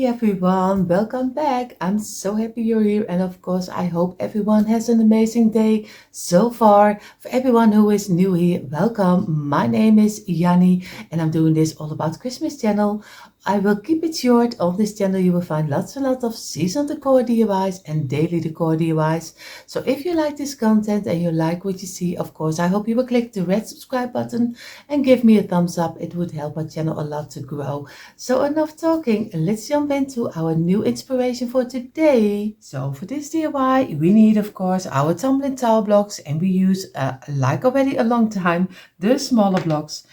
Hey everyone, welcome back. I'm so happy you're here, and of course, I hope everyone has an amazing day so far. For everyone who is new here, welcome. My name is Janny, and I'm doing this all about Christmas channel. I will keep it short. On this channel, you will find lots and lots of seasonal decor DIYs and daily decor DIYs. So if you like this content and you like what you see, of course, I hope you will click the red subscribe button and give me a thumbs up. It would help my channel a lot to grow. So enough talking, let's jump into our new inspiration for today. So for this DIY, we need of course our tumbling tile blocks, and we use, like already a long time, the smaller blocks.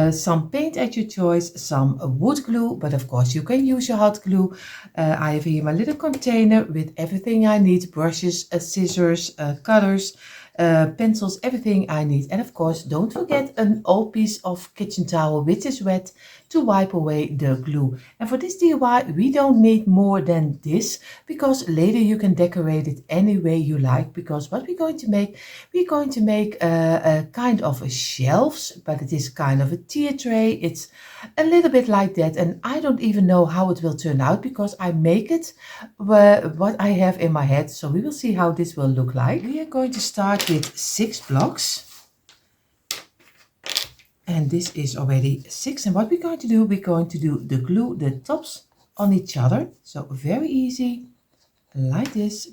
Some paint at your choice, some wood glue, but of course you can use your hot glue. I have here my little container with everything I need, brushes, scissors, cutters, pencils, everything I need. And of course, don't forget an old piece of kitchen towel which is wet to wipe away the glue. And for this DIY, we don't need more than this, because later you can decorate it any way you like. Because what we're going to make a kind of a shelves, but it is kind of a tier tray. It's a little bit like that, and I don't even know how it will turn out because I make it what I have in my head. So we will see how this will look like. We are going to start with 6 blocks. And this is already 6. And what we're going to do the glue the tops on each other. So very easy, like this,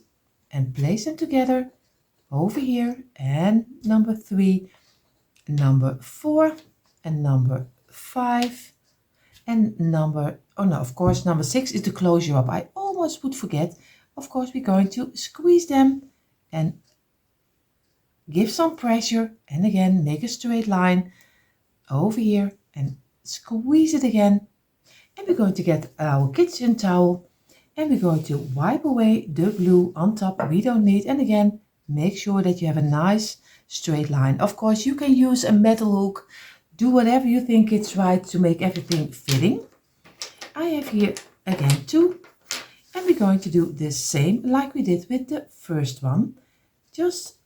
and place them together over here. And number 3, number 4, and number 5, and number 6 is the closure up. I almost would forget. Of course, we're going to squeeze them and give some pressure, and again make a straight line over here and squeeze it again. And we're going to get our kitchen towel, and we're going to wipe away the glue on top we don't need. And again, make sure that you have a nice straight line. Of course, you can use a metal hook. Do whatever you think it's right to make everything fitting. I have here again 2, and we're going to do the same like we did with the first one. Just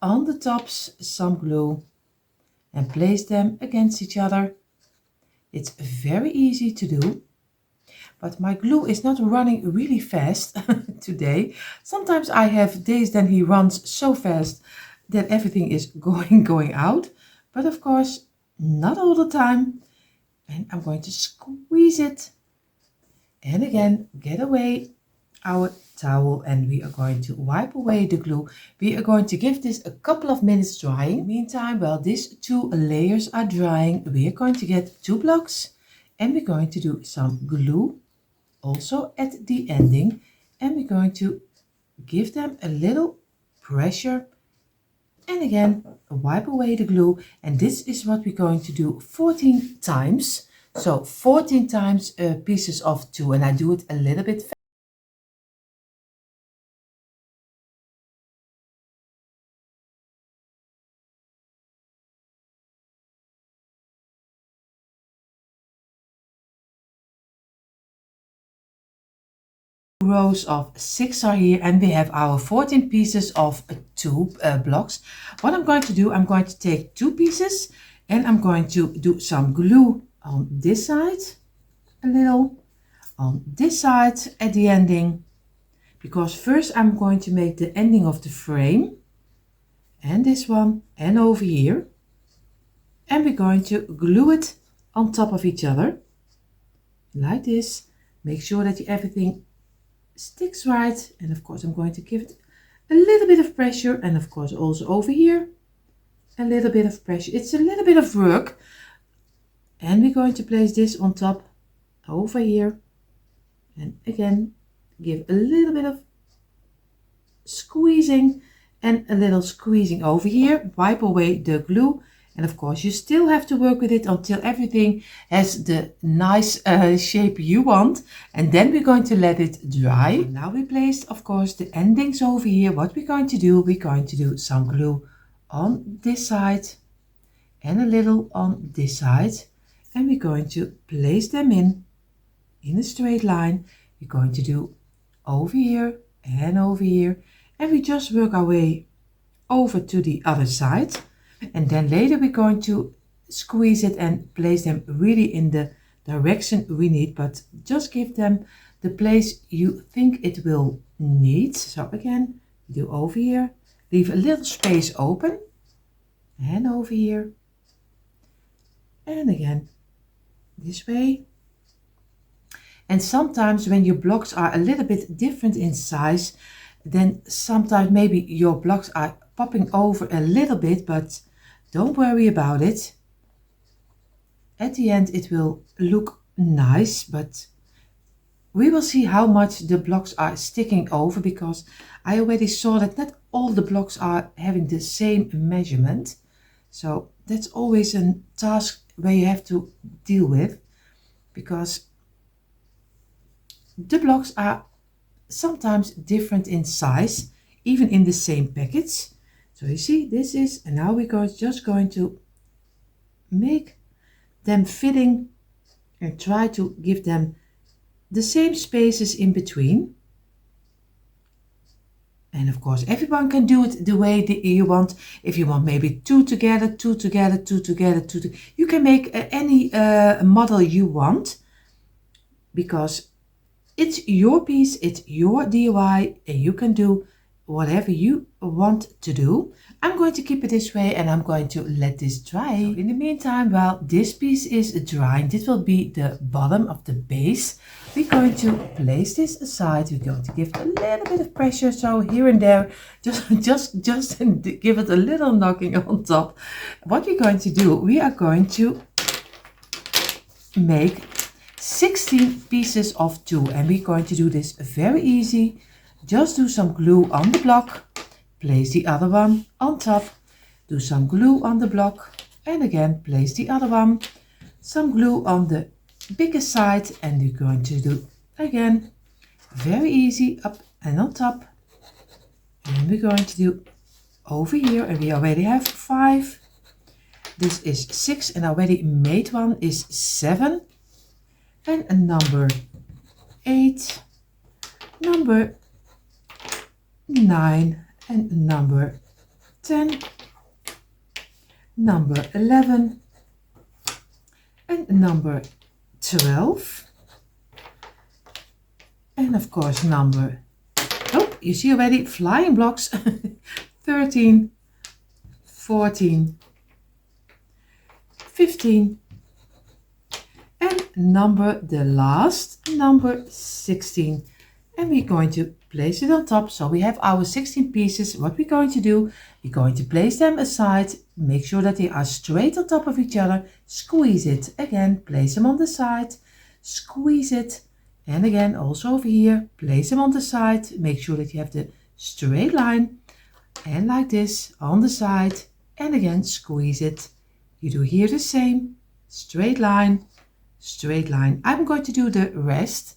on the tops some glue and place them against each other. It's very easy to do, but my glue is not running really fast today. Sometimes I have days that he runs so fast that everything is going out, but of course not all the time. And I'm going to squeeze it, and again get away our towel, and we are going to wipe away the glue. We are going to give this a couple of minutes drying. Meantime, while these 2 layers are drying, we are going to get 2 blocks, and we're going to do some glue also at the ending, and we're going to give them a little pressure, and again wipe away the glue. And this is what we're going to do 14 times. So 14 times pieces of 2, and I do it a little bit fast. Rows of 6 are here, and we have our 14 pieces of 2 blocks. What I'm going to do, I'm going to take 2 pieces, and I'm going to do some glue on this side, a little on this side at the ending, because first I'm going to make the ending of the frame, and this one, and over here, and we're going to glue it on top of each other like this. Make sure that everything sticks right, and of course I'm going to give it a little bit of pressure, and of course also over here a little bit of pressure. It's a little bit of work, and we're going to place this on top over here, and again give a little bit of squeezing and a little squeezing over here. Wipe away the glue, and of course you still have to work with it until everything has the nice shape you want, and then we're going to let it dry. So now we placed of course the endings over here. What we're going to do some glue on this side and a little on this side, and we're going to place them in a straight line. We're going to do over here, and we just work our way over to the other side. And then later we're going to squeeze it and place them really in the direction we need, but just give them the place you think it will need. So again, do over here, leave a little space open, and over here, and again this way. And sometimes when your blocks are a little bit different in size, then sometimes maybe your blocks are popping over a little bit, but don't worry about it. At the end it will look nice, but we will see how much the blocks are sticking over, because I already saw that not all the blocks are having the same measurement. So that's always a task where you have to deal with, because the blocks are sometimes different in size, even in the same package. So you see, this is, and now we're just going to make them fitting and try to give them the same spaces in between. And of course, everyone can do it the way that you want. If you want maybe two together, two together, two together, two together. You can make any model you want, because it's your piece, it's your DIY, and you can do whatever you want to do. I'm going to keep it this way, and I'm going to let this dry. So in the meantime, while this piece is drying, this will be the bottom of the base. We're going to place this aside. We're going to give it a little bit of pressure, so here and there, just give it a little knocking on top. What we're going to do, we are going to make 16 pieces of 2, and we're going to do this very easy. Just do some glue on the block, place the other one on top, do some glue on the block, and again place the other one, some glue on the bigger side, and you're going to do again very easy, up and on top. And we're going to do over here, and we already have 5. This is 6, and I already made one is 7, and a number 8, number 9, and number 10, number 11, and number 12, and of course number, oh, you see already flying blocks, 13, 14, 15, and the last number 16, and we're going to place it on top. So we have our 16 pieces. What we're going to do, we're going to place them aside, make sure that they are straight on top of each other, squeeze it again, place them on the side, squeeze it, and again also over here, place them on the side, make sure that you have the straight line, and like this on the side, and again squeeze it. You do here the same, straight line, straight line. I'm going to do the rest.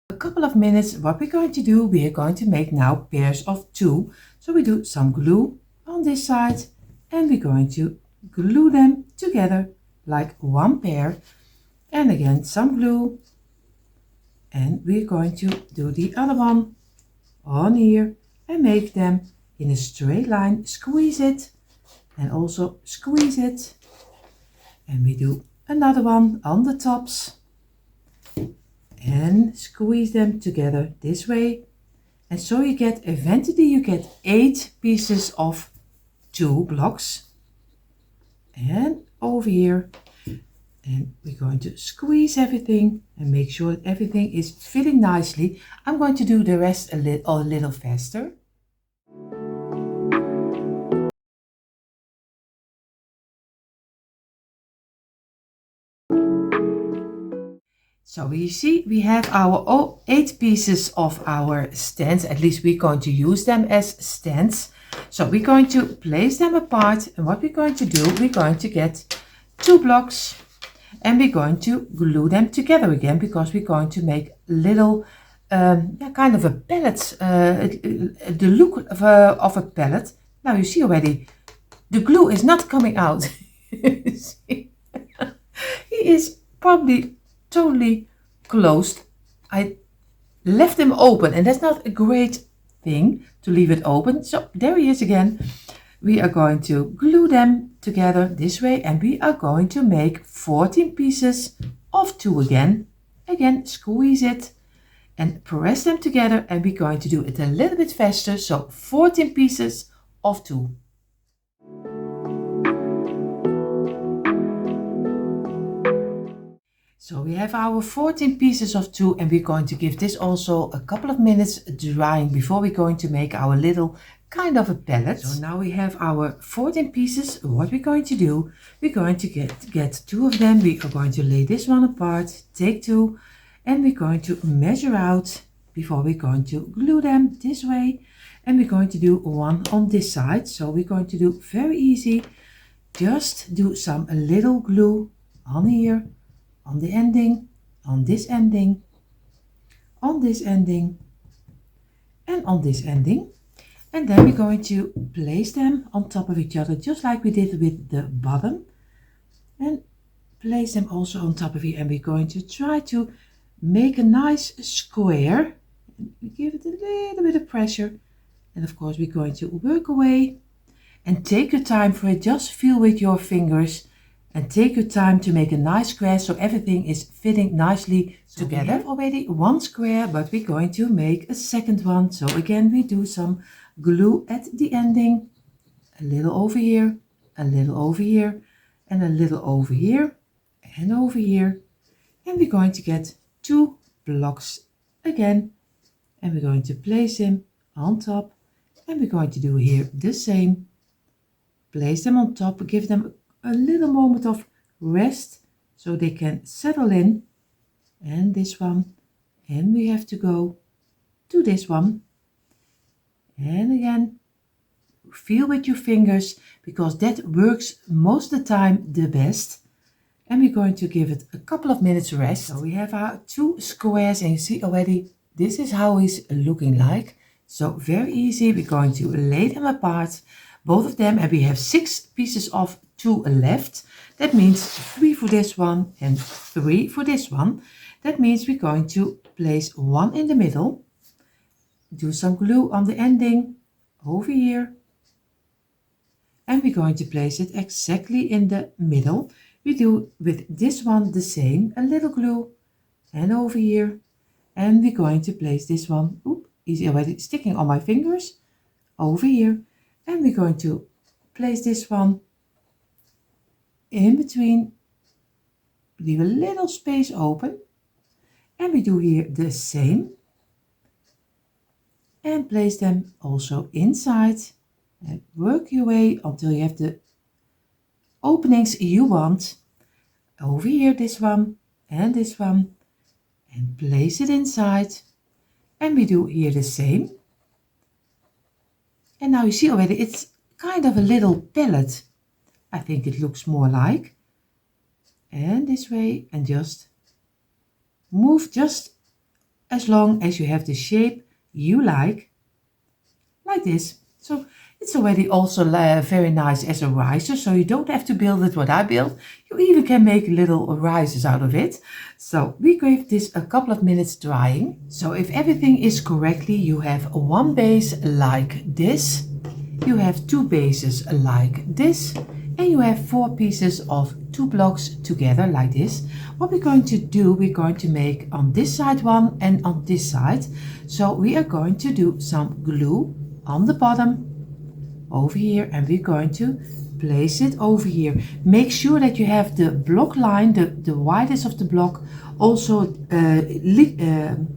A couple of minutes. What we're going to do, we are going to make now pairs of 2. So we do some glue on this side, and we're going to glue them together like one pair, and again some glue, and we're going to do the other one on here and make them in a straight line, squeeze it, and also squeeze it, and we do another one on the tops and squeeze them together this way. And so you get, eventually you get 8 pieces of 2 blocks, and over here, and we're going to squeeze everything and make sure that everything is fitting nicely. I'm going to do the rest a little faster. So you see, we have our 8 pieces of our stands. At least we're going to use them as stands. So we're going to place them apart, and what we're going to do, we're going to get 2 blocks, and we're going to glue them together again, because we're going to make little kind of a pallet, the look of a pallet. Now you see already the glue is not coming out. He is probably totally closed. I left him open, and that's not a great thing to leave it open. So there he is again. we are going to glue them together this way, and we are going to make 14 pieces of 2 again. Again, squeeze it and press them together, and we're going to do it a little bit faster, so 14 pieces of 2. So we have our 14 pieces of 2, and we're going to give this also a couple of minutes drying before we're going to make our little kind of a palette. So now we have our 14 pieces. What we're going to do, we're going to get 2 of them. We are going to lay this one apart, take 2, and we're going to measure out before we're going to glue them this way. And we're going to do one on this side. So we're going to do very easy, just do some little glue on here, on the ending, on this ending, on this ending, and on this ending. And then we're going to place them on top of each other, just like we did with the bottom. And place them also on top of here. And we're going to try to make a nice square. We give it a little bit of pressure. And of course, we're going to work away. And take your time for it. Just feel with your fingers. And take your time to make a nice square so everything is fitting nicely together. We have already one square, but we're going to make a second one. So again, we do some glue at the ending. A little over here, a little over here, and a little over here, and over here. And we're going to get 2 blocks again. And we're going to place them on top. And we're going to do here the same. Place them on top, give them a little moment of rest so they can settle in. And this one, and we have to go to this one. And again, feel with your fingers, because that works most of the time the best. And we're going to give it a couple of minutes rest. So we have our 2 squares, and you see already this is how it's looking like. So very easy, we're going to lay them apart, both of them, and we have 6 pieces of 2 left. That means 3 for this one and 3 for this one. That means we're going to place 1 in the middle, do some glue on the ending over here, and we're going to place it exactly in the middle. We do with this one the same, a little glue, and over here, and we're going to place this one, easy already, sticking on my fingers, over here, and we're going to place this one in between, leave a little space open, and we do here the same, and place them also inside, and work your way until you have the openings you want. Over here, this one, and place it inside, and we do here the same. And now you see already it's kind of a little palette. I think it looks more like. And this way, and just move just as long as you have the shape you like this. So it's already also very nice as a riser, so you don't have to build it what I built. You even can make little risers out of it. So we give this a couple of minutes drying. So if everything is correctly, you have 1 base like this, you have 2 bases like this, and you have 4 pieces of 2 blocks together like this. What we're going to do, we're going to make on this side one and on this side. So we are going to do some glue on the bottom over here, and we're going to place it over here. Make sure that you have the block line, the widest of the block, also the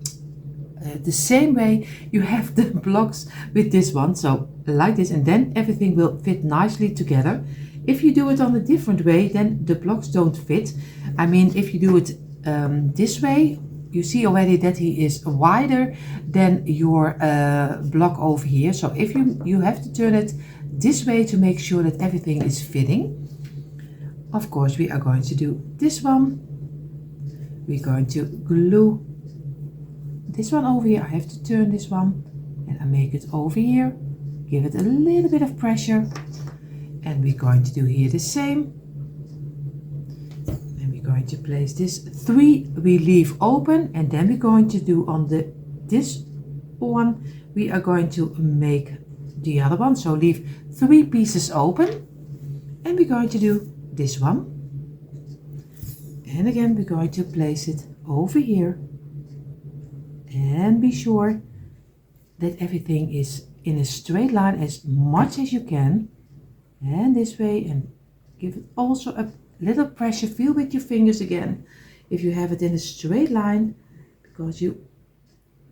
same way you have the blocks with this one, so like this, and then everything will fit nicely together. If you do it on a different way, then the blocks don't fit. I mean, if you do it this way, you see already that he is wider than your block over here. So if you have to turn it this way to make sure that everything is fitting. Of course, we are going to do this one. We're going to glue this one over here. I have to turn this one, and I make it over here. Give it a little bit of pressure. And we're going to do here the same. And we're going to place this 3 we leave open, and then we're going to do on this one, we are going to make the other one. So leave 3 pieces open. And we're going to do this one. And again, we're going to place it over here. And be sure that everything is in a straight line as much as you can. And this way, and give it also a little pressure. Feel with your fingers again if you have it in a straight line, because you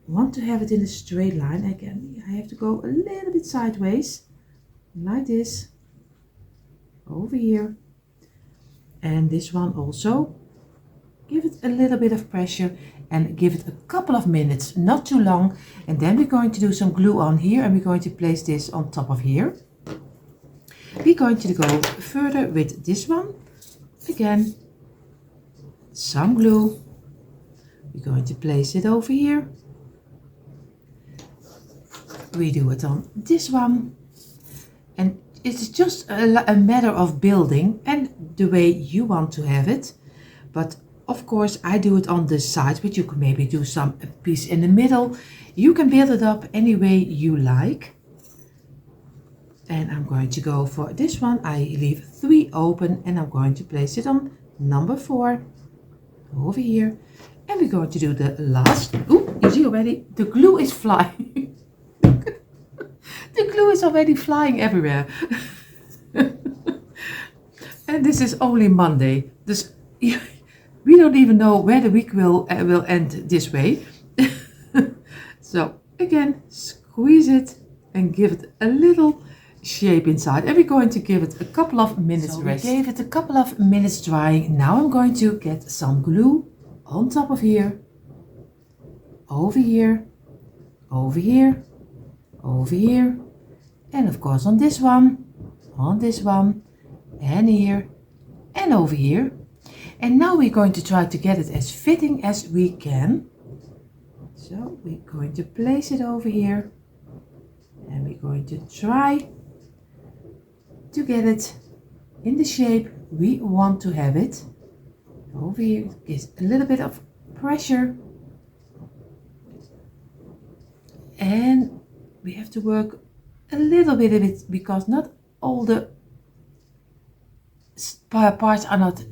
want to have it in a straight line. Again, I have to go a little bit sideways, like this, over here. And this one also, give it a little bit of pressure and give it a couple of minutes, not too long. And then we're going to do some glue on here, and we're going to place this on top of here. We're going to go further with this one. Again, some glue. We're going to place it over here. We do it on this one. And it's just a matter of building and the way you want to have it. But of course, I do it on the sides, but you can maybe do some piece in the middle. You can build it up any way you like. And I'm going to go for this one. I leave 3 open, and I'm going to place it on number 4 over here. And we're going to do the last. Ooh, you see already, the glue is flying. The glue is already flying everywhere. And this is only Monday. This, we don't even know where the week will end this way. So again, squeeze it and give it a little shape inside, and we're going to give it a couple of minutes rest. We gave it a couple of minutes drying. Now I'm going to get some glue on top of here, over here, over here, over here, and of course on this one, and here, and over here. And now we're going to try to get it as fitting as we can. So we're going to place it over here, and we're going to try to get it in the shape we want to have it. Over here, gives a little bit of pressure. And we have to work a little bit of it, because not all the parts are not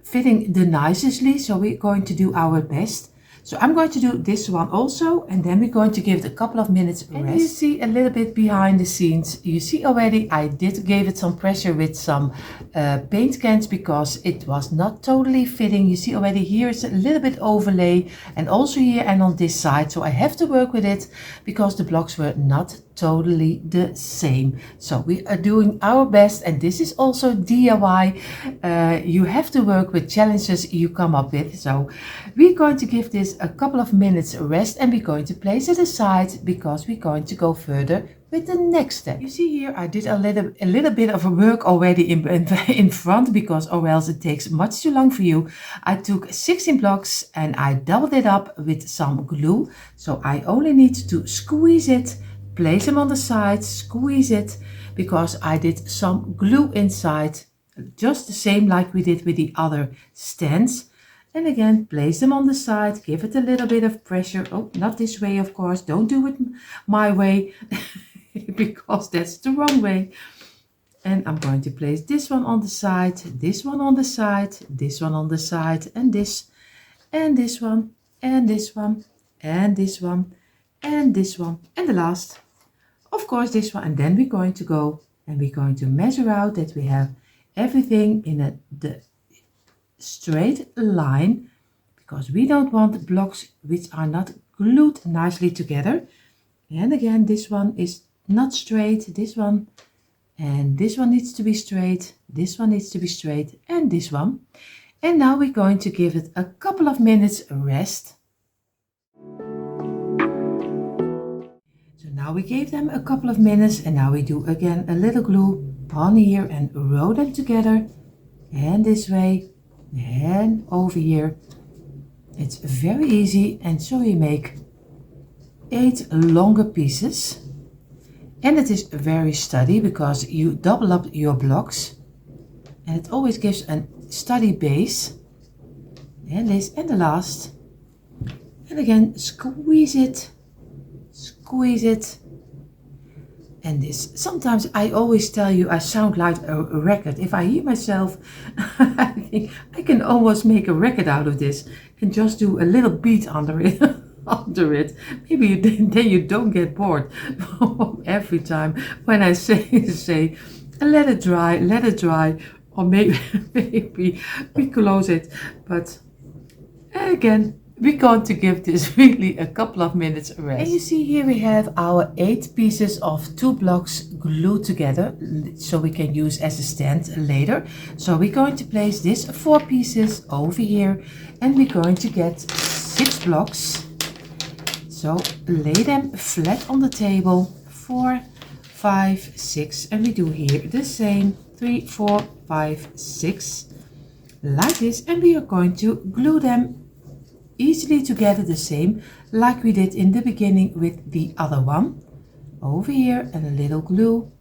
fitting the nicely. So we're going to do our best. So I'm going to do this one also, and then we're going to give it a couple of minutes rest. And you see a little bit behind the scenes. You see already I gave it some pressure with some paint cans, because it was not totally fitting. You see already here it's a little bit overlay, and also here and on this side. So I have to work with it because the blocks were not totally the same. So we are doing our best, and this is also DIY. You have to work with challenges you come up with. So we're going to give this a couple of minutes rest, and we're going to place it aside because we're going to go further with the next step. You see here I did a little bit of work already in front, because or else it takes much too long for you. I took 16 blocks and I doubled it up with some glue. So I only need to squeeze it, place them on the side, squeeze it, because I did some glue inside, just the same like we did with the other stands. And again, place them on the side, give it a little bit of pressure. Oh, not this way, of course. Don't do it my way, because that's the wrong way. And I'm going to place this one on the side, this one on the side, this one on the side, and this one, and this one, and this one, and this one, and the last, of course, this one. And then we're going to go and we're going to measure out that we have everything in the straight line, because we don't want blocks which are not glued nicely together. And again, this one is not straight, this one, and this one needs to be straight, this one needs to be straight, and this one. And now we're going to give it a couple of minutes rest. So now we gave them a couple of minutes, and now we do again a little glue on here and roll them together, and this way and over here. It's very easy, and so you make 8 longer pieces, and it is very sturdy because you double up your blocks, and it always gives a sturdy base. And this, and the last, and again squeeze it, and this. Sometimes I always tell you I sound like a record. If I hear myself, I think I can almost make a record out of this and just do a little beat under it. Under it. Maybe then you don't get bored every time when I say let it dry, or maybe maybe we close it. But again, we're going to give this really a couple of minutes rest. And you see here we have our 8 pieces of 2 blocks glued together, so we can use as a stand later. So we're going to place this 4 pieces over here, and we're going to get 6 blocks. So lay them flat on the table, 4, 5, 6, and we do here the same, 3, 4, 5, 6, like this, and we are going to glue them easily together the same like we did in the beginning with the other one. Over here, and a little glue,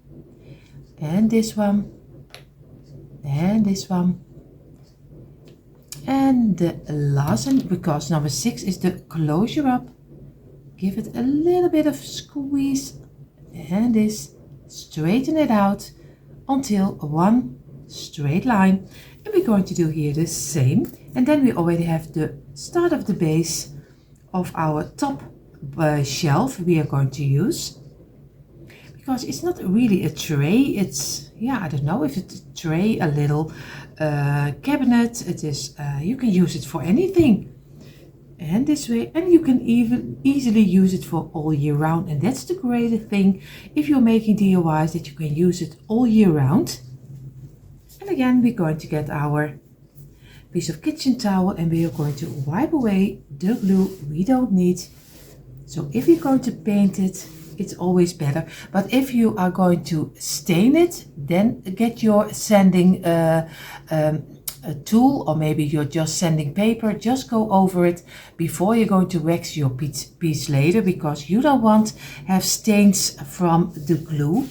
and this one, and this one, and the last one, because number 6 is the closure up. Give it a little bit of squeeze, and this, straighten it out until one straight line. And we're going to do here the same, and then we already have the start of the base of our top shelf we are going to use, because it's not really a tray, it's, yeah, I don't know if it's a tray, a little cabinet. It is, you can use it for anything, and this way, and you can even easily use it for all year round. And that's the great thing if you're making DIYs, that you can use it all year round. And again, we're going to get our piece of kitchen towel, and we are going to wipe away the glue we don't need. So if you're going to paint it, it's always better, but if you are going to stain it, then get your sanding a tool, or maybe you're just sanding paper. Just go over it before you're going to wax your piece later, because you don't want to have stains from the glue.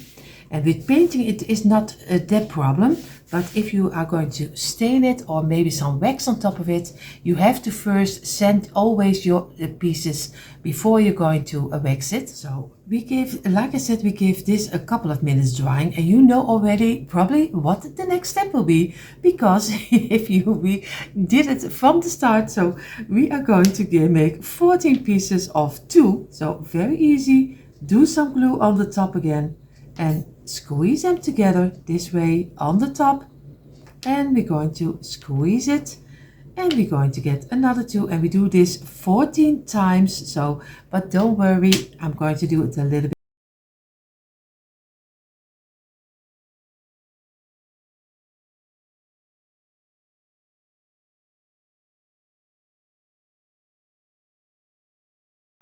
And with painting it is not that problem, but if you are going to stain it or maybe some wax on top of it, you have to first sand always your pieces before you're going to wax it. So we give, like I said, we give this a couple of minutes drying, and you know already probably what the next step will be, because if we did it from the start. So we are going to make 14 pieces of 2. So very easy. Do some glue on the top again and squeeze them together this way on the top, and we're going to squeeze it, and we're going to get another 2, and we do this 14 times. So, but don't worry, I'm going to do it a little bit.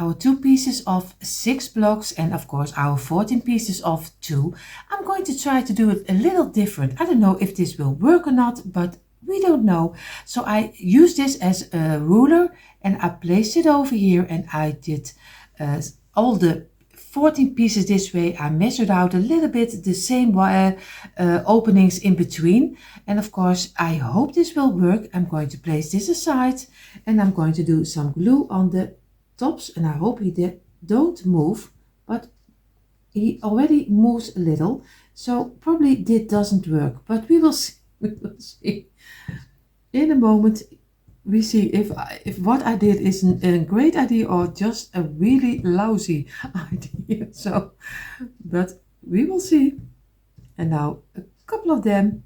Our 2 pieces of 6 blocks, and of course our 14 pieces of 2. I'm going to try to do it a little different. I don't know if this will work or not, but we don't know. So I use this as a ruler, and I placed it over here, and I did all the 14 pieces this way. I measured out a little bit the same openings in between, and of course I hope this will work. I'm going to place this aside, and I'm going to do some glue on the tops, and I hope he don't move, but he already moves a little, so probably this doesn't work, but we will see. We will see in a moment. We see if what I did is a great idea or just a really lousy idea. So, but we will see. And now a couple of them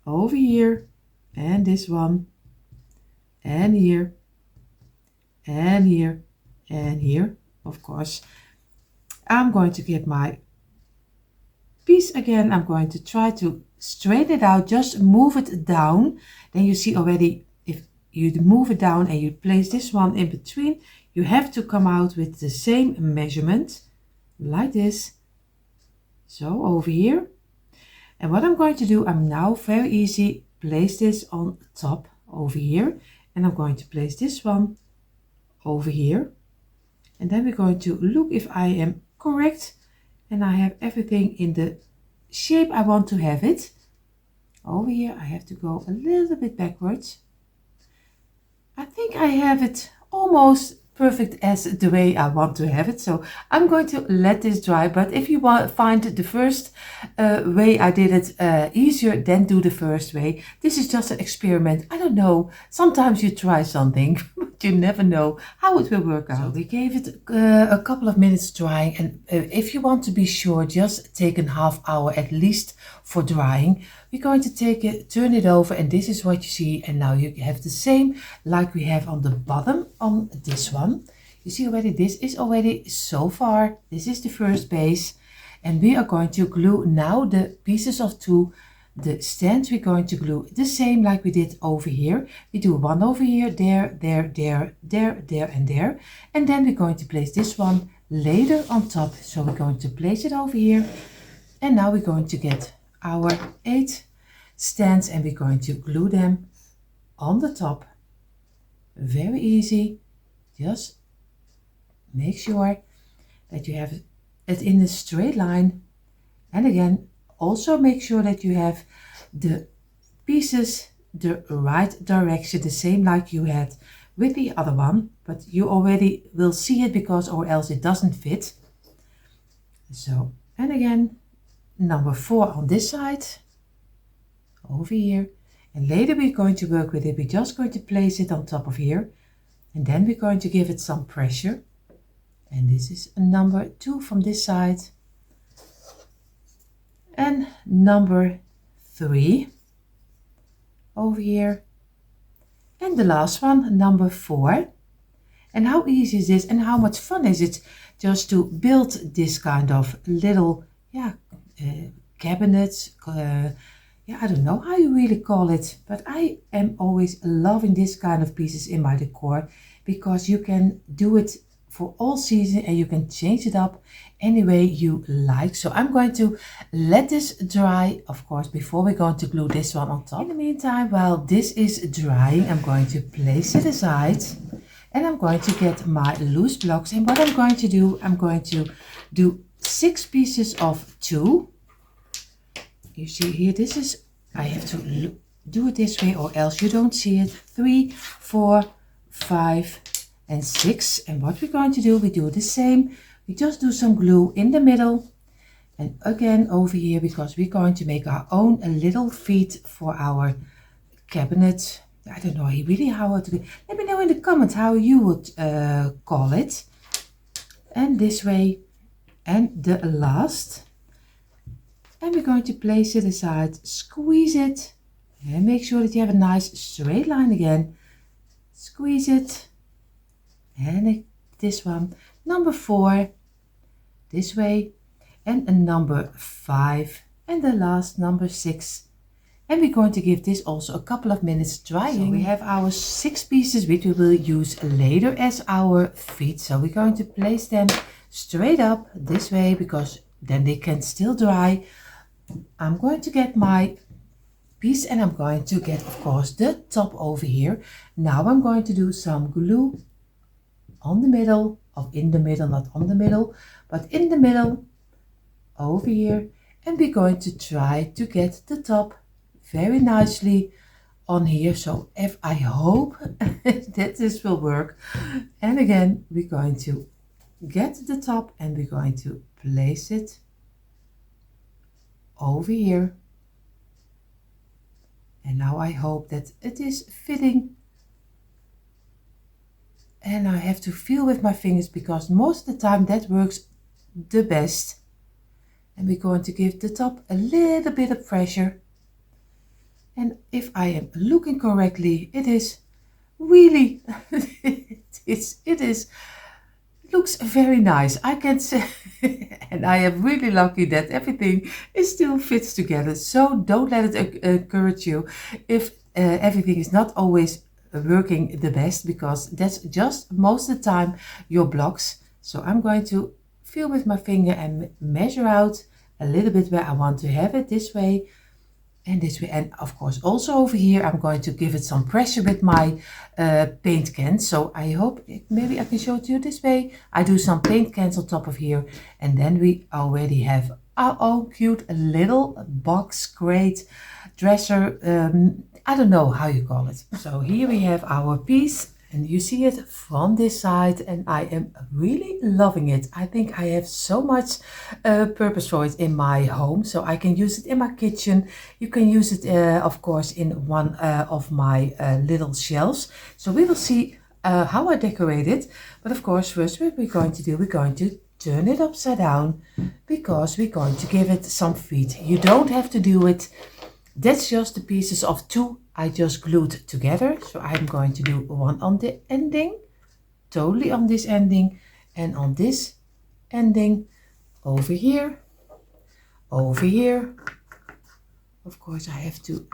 over here, and this one, and here, and here, and here. Of course, I'm going to get my piece again. I'm going to try to straighten it out, just move it down. Then you see already, if you move it down and you place this one in between, you have to come out with the same measurement, like this. So over here. And what I'm going to do, I'm now very easy, place this on top over here, and I'm going to place this one over here, and then we're going to look if I am correct and I have everything in the shape I want to have it. Over here I have to go a little bit backwards. I think I have it almost perfect as the way I want to have it. So I'm going to let this dry, but if you find the first way I did it easier, then do the first way. This is just an experiment. I don't know. Sometimes you try something, but you never know how it will work out. So we gave it a couple of minutes drying, and if you want to be sure, just take a half hour at least for drying. We're going to take it, turn it over, and this is what you see. And now you have the same like we have on the bottom on this one. You see already, this is already so far. This is the first base, and we are going to glue now the pieces of two. The stands we're going to glue the same like we did over here. We do one over here, there, there, there, there, there, and there. And then we're going to place this one later on top. So we're going to place it over here. And now we're going to get our 8 stands and we're going to glue them on the top. Very easy. Just make sure that you have it in a straight line. And again, also make sure that you have the pieces the right direction, the same like you had with the other one, but you already will see it because or else it doesn't fit. So, and again, number 4 on this side, over here, and later we're going to work with it. We're just going to place it on top of here, and then we're going to give it some pressure. And this is a number 2 from this side. And number 3 over here, and the last one, number 4. And how easy is this, and how much fun is it just to build this kind of little cabinets, I don't know how you really call it, but I am always loving this kind of pieces in my decor, because you can do it for all season and you can change it up any way you like. So I'm going to let this dry, of course, before we're going to glue this one on top. In the meantime, while this is drying, I'm going to place it aside, and I'm going to get my loose blocks. And what I'm going to do, I'm going to do 6 pieces of 2. You see here, this is, I have to do it this way or else you don't see it. 3, 4, 5, and 6. And what we're going to do, we do the same. We just do some glue in the middle, and again over here, because we're going to make our own little feet for our cabinet. I don't know really how to do. Let me know in the comments how you would call it. And this way, and the last, and we're going to place it aside, squeeze it, and make sure that you have a nice straight line again. Squeeze it, and this one, number 4, this way, and a number 5, and the last number 6. And we're going to give this also a couple of minutes drying. So we have our 6 pieces which we will use later as our feet. So we're going to place them straight up this way, because then they can still dry. I'm going to get my piece, and I'm going to get, of course, the top over here. Now I'm going to do some glue on the middle, in the middle, not on the middle, but in the middle over here. And we're going to try to get the top very nicely on here. So if I hope that this will work. And again, we're going to get the top, and we're going to place it over here. And now I hope that it is fitting. And I have to feel with my fingers, because most of the time that works the best. And we're going to give the top a little bit of pressure. And if I am looking correctly, it is really, it looks very nice. I can say, and I am really lucky that everything still fits together. So don't let it encourage you if everything is not always working the best, because that's just most of the time your blocks. So I'm going to feel with my finger and measure out a little bit where I want to have it, this way and this way. And of course also over here I'm going to give it some pressure with my paint cans. So I hope maybe I can show it to you this way. I do some paint cans on top of here, and then we already have our own cute little box crate dresser. I don't know how you call it. So here we have our piece, And you see it from this side, and I am really loving it. I think I have so much purpose for it in my home. So I can use it in my kitchen. You can use it, of course, in one of my little shelves. So we will see how I decorate it. But of course, first what we're going to do, we're going to turn it upside down because we're going to give it some feet. You don't have to do it. That's just the pieces of two I just glued together. So I'm going to do one on the ending, totally on this ending, and on this ending over here, over here. Of course, I have to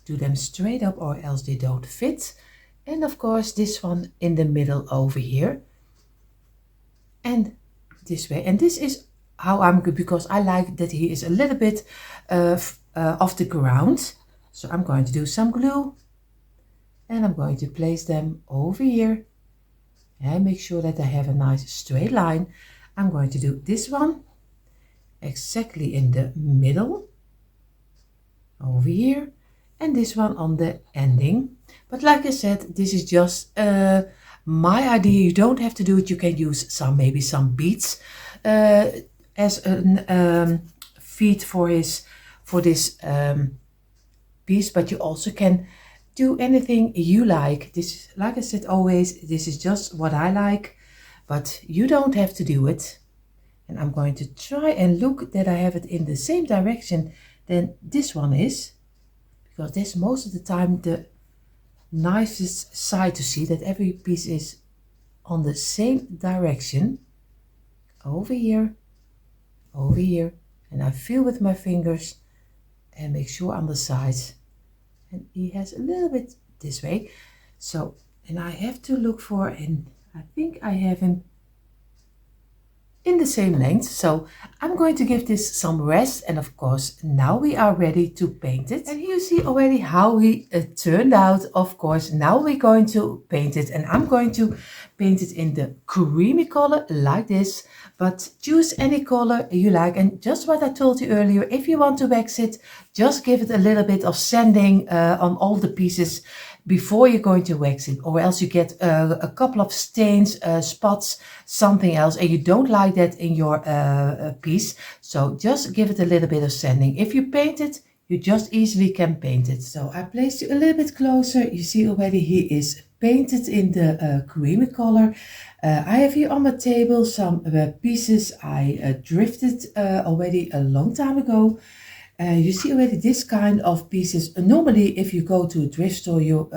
do them straight up or else they don't fit. And of course, this one in the middle over here. And this way. And this is how I'm good because I like that he is a little bit off the ground. So I'm going to do some glue and I'm going to place them over here and make sure that I have a nice straight line. I'm going to do this one exactly in the middle over here and this one on the ending. But like I said, this is just my idea. You don't have to do it. You can use some, maybe some beads as a feet for this piece, but you also can do anything you like. This, like I said always, this is just what I like, but you don't have to do it. And I'm going to try and look that I have it in the same direction than this one is, because this most of the time the nicest side to see, that every piece is on the same direction. Over here, and I feel with my fingers and make sure on the sides. And he has a little bit this way. So, and I have to look for, and I think I have him in the same length. So I'm going to give this some rest, and of course now we are ready to paint it. And you see already how he turned out. Of course now we're going to paint it, and I'm going to paint it in the creamy color like this, but choose any color you like. And just what I told you earlier, if you want to wax it, just give it a little bit of sanding on all the pieces before you're going to wax it, or else you get a couple of stains, spots, something else, and you don't like that in your piece. So just give it a little bit of sanding. If you paint it, you just easily can paint it. So I placed you a little bit closer. You see already he is painted in the creamy color. I have here on my table some pieces I drifted already a long time ago. You see already this kind of pieces. Normally, if you go to a thrift store, your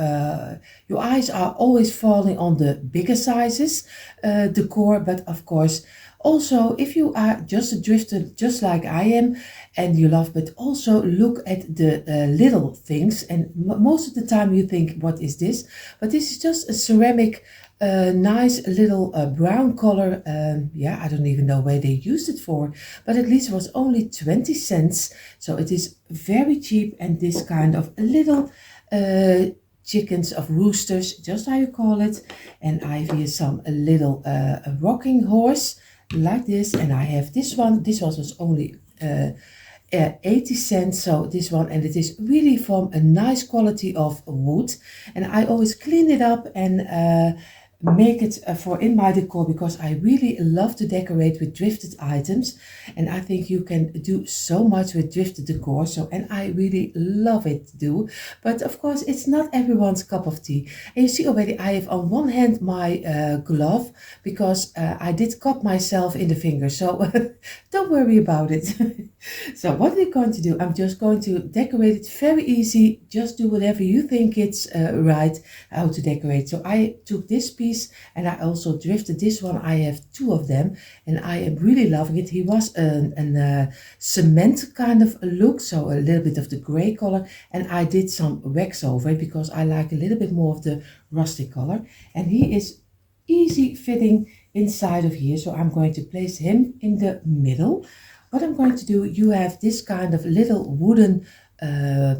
eyes are always falling on the bigger sizes, decor. But of course, also if you are just a drifter, just like I am, and you love, but also look at the little things. And most of the time you think, what is this? But this is just a ceramic. Nice little brown color. Yeah, I don't even know where they used it for, but at least it was only 20 cents. So it is very cheap, and this kind of little chickens of roosters, just how you call it. And I have here some little rocking horse like this, and I have this one. This one was only 80 cents. So this one, and it is really from a nice quality of wood, and I always clean it up and make it for in my decor, because I really love to decorate with drifted items, and I think you can do so much with drifted decor. So, and I really love it to do, but of course it's not everyone's cup of tea. And you see already I have on one hand my glove, because I did cut myself in the finger, so don't worry about it. So what we're going to do, I'm just going to decorate it very easy. Just do whatever you think it's right how to decorate. So I took this piece and I also drifted this one. I have two of them and I am really loving it. He was a cement kind of a look, so a little bit of the gray color, and I did some wax over it because I like a little bit more of the rustic color, and he is easy fitting inside of here. So I'm going to place him in the middle. What I'm going to do, you have this kind of little wooden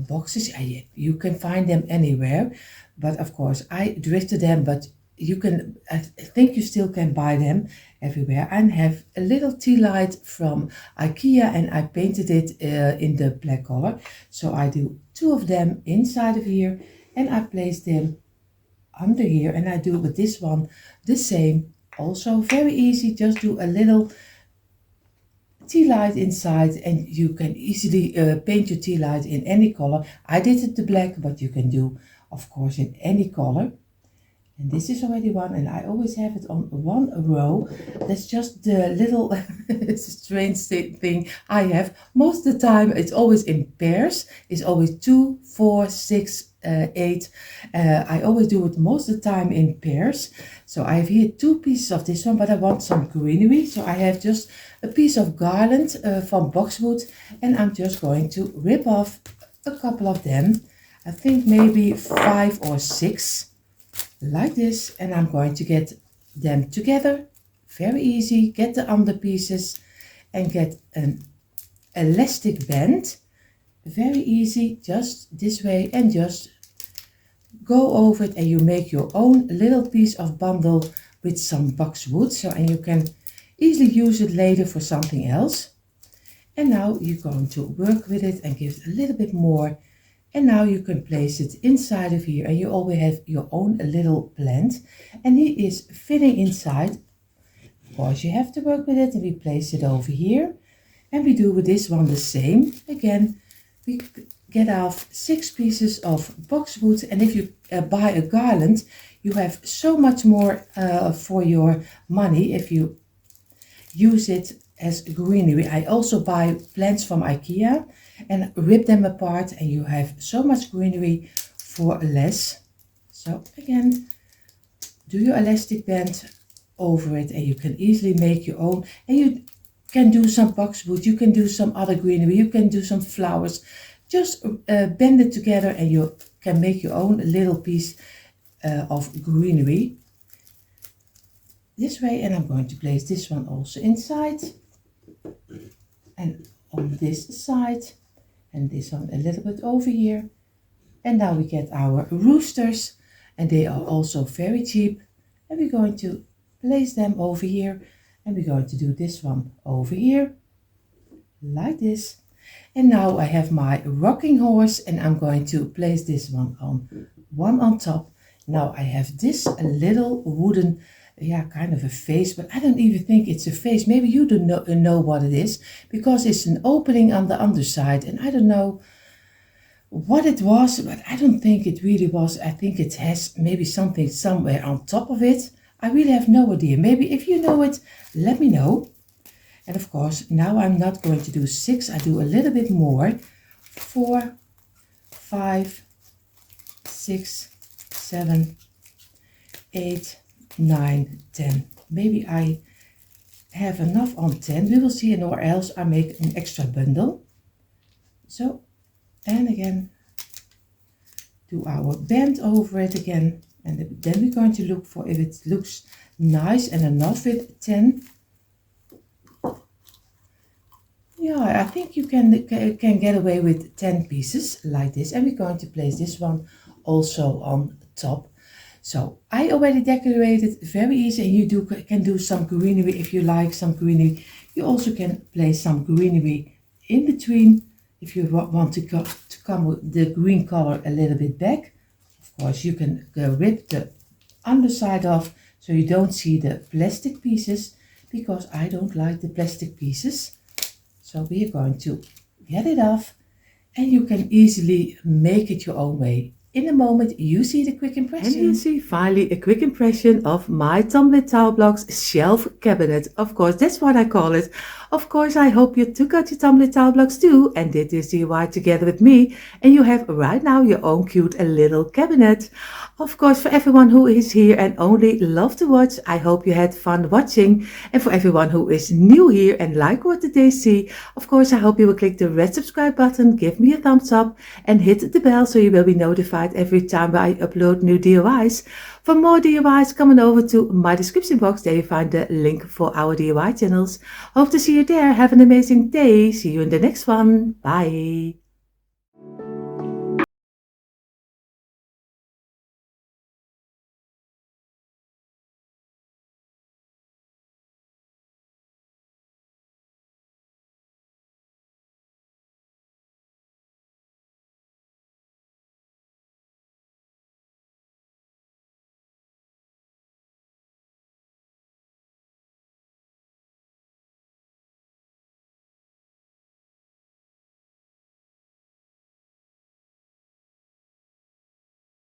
boxes. You can find them anywhere, but of course I drifted them, but you can, I think you still can buy them everywhere. And have a little tea light from IKEA, and I painted it in the black color. So I do two of them inside of here, and I place them under here, and I do with this one the same. Also very easy, just do a little tea light inside, and you can easily paint your tea light in any color. I did it the black, but you can do of course in any color. And this is already one, and I always have it on one row. That's just the little it's a strange thing I have. Most of the time it's always in pairs. It's always 2, 4, 6, 8. I always do it most of the time in pairs. So I have here 2 pieces of this one, but I want some greenery. So I have just a piece of garland from boxwood, and I'm just going to rip off a couple of them. I think maybe 5 or 6. Like this, and I'm going to get them together. Very easy. Get the under pieces and get an elastic band. Very easy, just this way, and just go over it, and you make your own little piece of bundle with some boxwood. So, and you can easily use it later for something else. And now you're going to work with it and give it a little bit more. And now you can place it inside of here, and you always have your own little plant, and it is fitting inside. Of course you have to work with it, and we place it over here, and we do with this one the same. Again, we get off 6 pieces of boxwood, and if you buy a garland, you have so much more for your money if you use it as greenery. I also buy plants from IKEA and rip them apart, and you have so much greenery for less. So again, do your elastic band over it, and you can easily make your own. And you can do some boxwood, you can do some other greenery, you can do some flowers. Just bend it together, and you can make your own little piece of greenery this way. And I'm going to place this one also inside, and on this side, and this one a little bit over here. And now we get our roosters, and they are also very cheap, and we're going to place them over here, and we're going to do this one over here like this. And now I have my rocking horse, and I'm going to place this one on top. Now I have this little wooden, kind of a face, but I don't even think it's a face. Maybe you don't know what it is, because it's an opening on the underside, and I don't know what it was, but I don't think it really was. I think it has maybe something somewhere on top of it. I really have no idea. Maybe if you know it, let me know. And of course, now I'm not going to do 6, I do a little bit more. 4, 5, 6, 7, 8, 9, 10. Maybe I have enough on 10. We will see, or else I make an extra bundle. So, and again, do our band over it again. And then we're going to look for if it looks nice and enough with 10. Yeah, I think you can get away with 10 pieces like this. And we're going to place this one also on top. So I already decorated, very easy, and you can do some greenery if you like some greenery. You also can place some greenery in between if you want to come with the green color a little bit back. Of course, you can rip the underside off so you don't see the plastic pieces, because I don't like the plastic pieces. So we are going to get it off, and you can easily make it your own way. In a moment, you see the quick impression. And you see finally a quick impression of my Tumbling Tower Blocks shelf cabinet. Of course, that's what I call it. Of course, I hope you took out your Tumbling Tower Blocks too and did this DIY together with me. And you have right now your own cute little cabinet. Of course, for everyone who is here and only love to watch, I hope you had fun watching. And for everyone who is new here and like what they see, of course, I hope you will click the red subscribe button, give me a thumbs up, and hit the bell so you will be notified every time I upload new DIYs. For more DIYs, come on over to my description box. There you find the link for our DIY channels. Hope to see you there. Have an amazing day. See you in the next one. Bye.